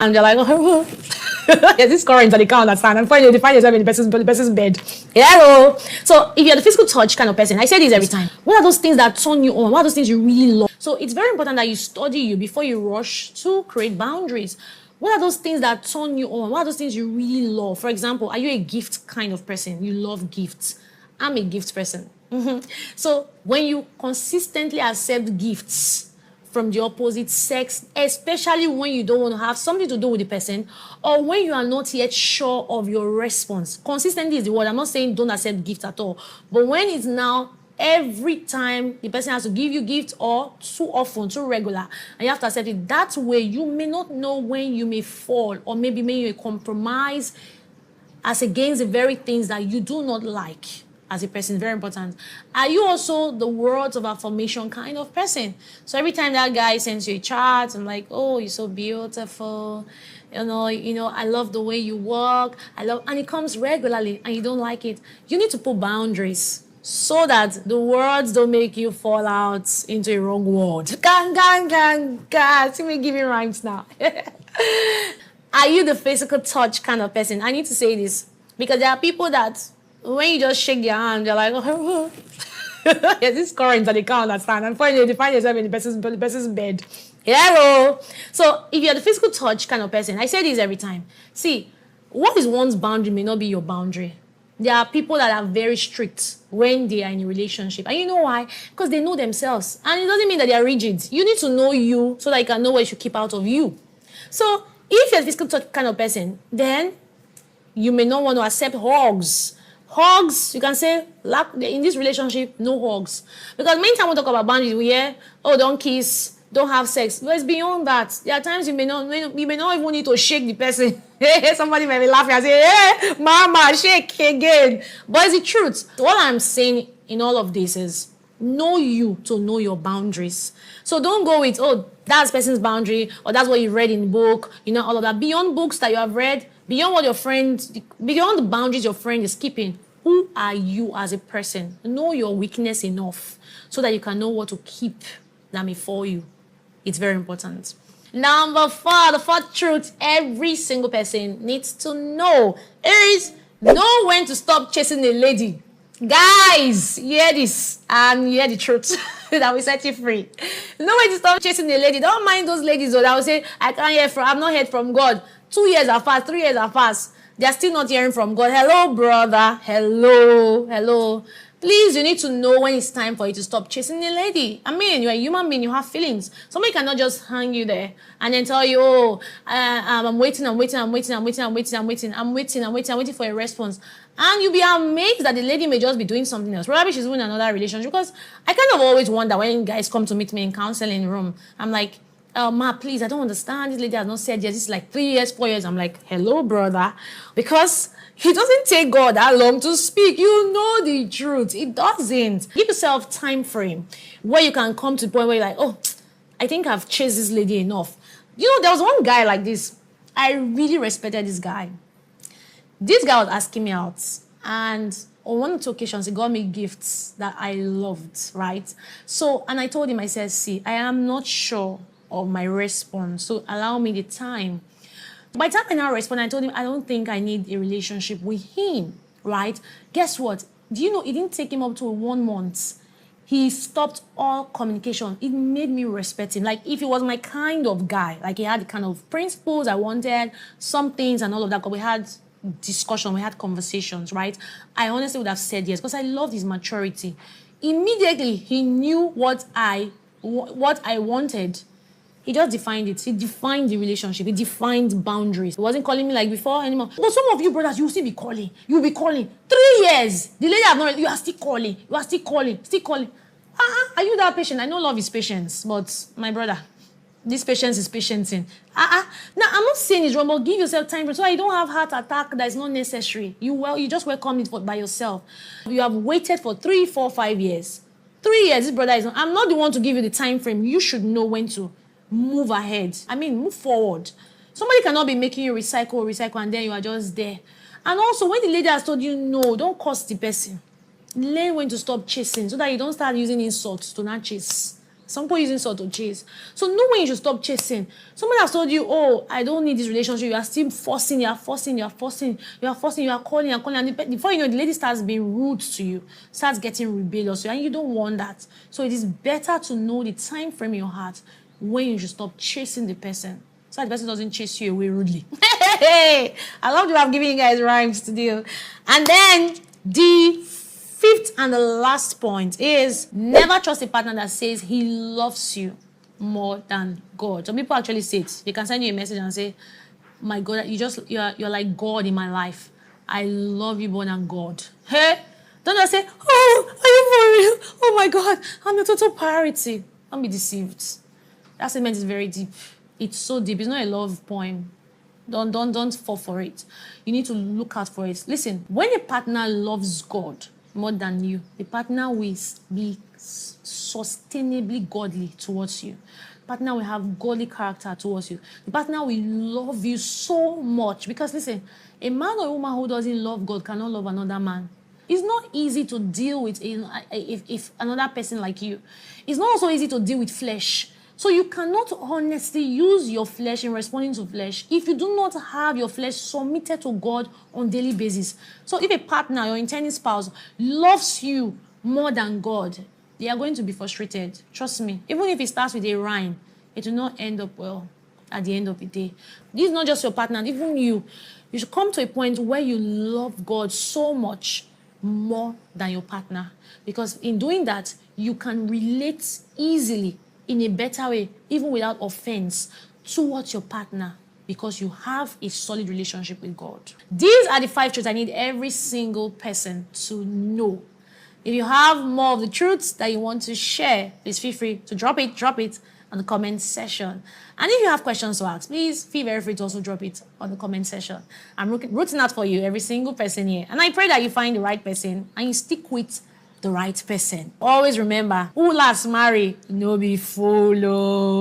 and they're like, oh, yes, this current that they can't understand. And finally, you find yourself in the person's bed. Hello. So if you're the physical touch kind of person, I say this every time. What are those things that turn you on? What are those things you really love? So it's very important that you study you before you rush to create boundaries. What are those things that turn you on? What are those things you really love? For example, are you a gift kind of person? You love gifts. I'm a gift person. So when you consistently accept gifts from the opposite sex, especially when you don't want to have something to do with the person, or when you are not yet sure of your response. Consistently is the word. I'm not saying don't accept gifts at all. But when it's now every time the person has to give you gifts, or too often, too regular, and you have to accept it, that way you may not know when you may fall, or maybe may compromise as against the very things that you do not like as a person. Very important. Are you also the words of affirmation kind of person? So every time that guy sends you a chat, I'm like, oh, you're so beautiful. You know, I love the way you walk. And it comes regularly and you don't like it. You need to put boundaries so that the words don't make you fall out into a wrong word. Gang, gang, gang, gang. See me giving rhymes now. Are you the physical touch kind of person? I need to say this because there are people that when you just shake their hand, they're like, oh, yes, this current that they can't understand. And finally, you find yourself in the person's bed. Hello. So if you're the physical touch kind of person, I say this every time. See, what is one's boundary may not be your boundary. There are people that are very strict when they are in a relationship. And you know why? Because they know themselves. And it doesn't mean that they are rigid. You need to know you so that you can know what you should keep out of you. So if you're a physical touch kind of person, then you may not want to accept hugs. Hugs, you can say, in this relationship, no hugs. Because many times we talk about boundaries, we hear, oh, don't kiss, don't have sex. But it's beyond that. There are times you may not even need to shake the person. Somebody may be laughing and say, hey, mama, shake again. But it's the truth. What I'm saying in all of this is, know you to know your boundaries. So don't go with, oh, that's person's boundary, or that's what you read in the book, all of that. Beyond books that you have read, beyond the boundaries your friend is keeping, who are you as a person? Know your weakness enough so that you can know what to keep that may fall you. It's very important. Number 4, the fourth truth every single person needs to know is know when to stop chasing a lady. Guys, hear this and hear the truth that will set you free. Know when to stop chasing a lady. Don't mind those ladies though that will say, I've not heard from God. 2 years are passed, 3 years are passed. They're still not hearing from God. Hello, brother. Hello. Please, you need to know when it's time for you to stop chasing a lady. I mean, you're a human being, you have feelings. Somebody cannot just hang you there and then tell you, oh, I'm waiting for a response. And you'll be amazed that the lady may just be doing something else. Probably she's in another relationship. Because I kind of always wonder when guys come to meet me in counseling room, I'm like, ma, please, I don't understand. This lady has not said yes. This is like 3 years, 4 years. I'm like, hello, brother. Because it doesn't take God that long to speak. You know the truth. It doesn't. Give yourself time frame where you can come to the point where you're like, oh, I think I've chased this lady enough. There was one guy like this. I really respected this guy. This guy was asking me out. And on one or two occasions, he got me gifts that I loved, right? So, and I told him, I said, see, I am not sure of my response. So allow me the time. By the time I now respond, I told him I don't think I need a relationship with him, right? Guess what? Do you know it didn't take him up to 1 month? He stopped all communication. It made me respect him. Like if he was my kind of guy, like he had the kind of principles I wanted, some things and all of that, because we had discussion, we had conversations, right? I honestly would have said yes because I loved his maturity. Immediately, he knew what I wanted. He just defined it. He defined the relationship. He defined boundaries. He wasn't calling me like before anymore. But some of you brothers, you'll still be calling. You'll be calling. 3 years. The lady have not. You are still calling. You are still calling. Still calling. Are you that patient? I know love is patience, but my brother, this patience is patienting. Now I'm not saying it's wrong, but give yourself time so you don't have heart attack that is not necessary. You just welcome it by yourself. You have waited for 3, 4, 5 years. 3 years. This brother is. I'm not the one to give you the time frame. You should know when to move ahead. Move forward. Somebody cannot be making you recycle, and then you are just there. And also, when the lady has told you no, don't curse the person. Learn when to stop chasing so that you don't start using insults to not chase. Some people using salt to chase. So know when you should stop chasing. Someone has told you, oh, I don't need this relationship. You are still forcing, you are calling, and before you know, the lady starts being rude to you, starts getting rebellious, and you don't want that. So it is better to know the time frame in your heart when you should stop chasing the person, so that the person doesn't chase you away rudely. I love to have given you guys rhymes to do. And then the fifth and the last point is never trust a partner that says he loves you more than God. Some people actually say it. They can send you a message and say, my God, you're like God in my life. I love you more than God. Hey, don't just say, oh, are you for real? Oh my God, I'm your total priority. Don't be deceived. That statement is very deep. It's so deep. It's not a love poem. Don't fall for it. You need to look out for it. Listen, when a partner loves God more than you, the partner will be sustainably godly towards you. The partner will have godly character towards you. The partner will love you so much. Because listen, a man or a woman who doesn't love God cannot love another man. It's not easy to deal with if another person like you. It's not also easy to deal with flesh. So you cannot honestly use your flesh in responding to flesh if you do not have your flesh submitted to God on daily basis. So if a partner, your intending spouse, loves you more than God, they are going to be frustrated. Trust me. Even if it starts with a rhyme, it will not end up well at the end of the day. This is not just your partner, even you. You should come to a point where you love God so much more than your partner. Because in doing that, you can relate easily in a better way, even without offense, towards your partner, because you have a solid relationship with God. These are the 5 truths I need every single person to know. If you have more of the truths that you want to share, please feel free to drop it on the comment section. And if you have questions to ask, please feel very free to also drop it on the comment section. I'm rooting out for you, every single person here. And I pray that you find the right person and you stick with the right person. Always remember, who last marry, no be follow.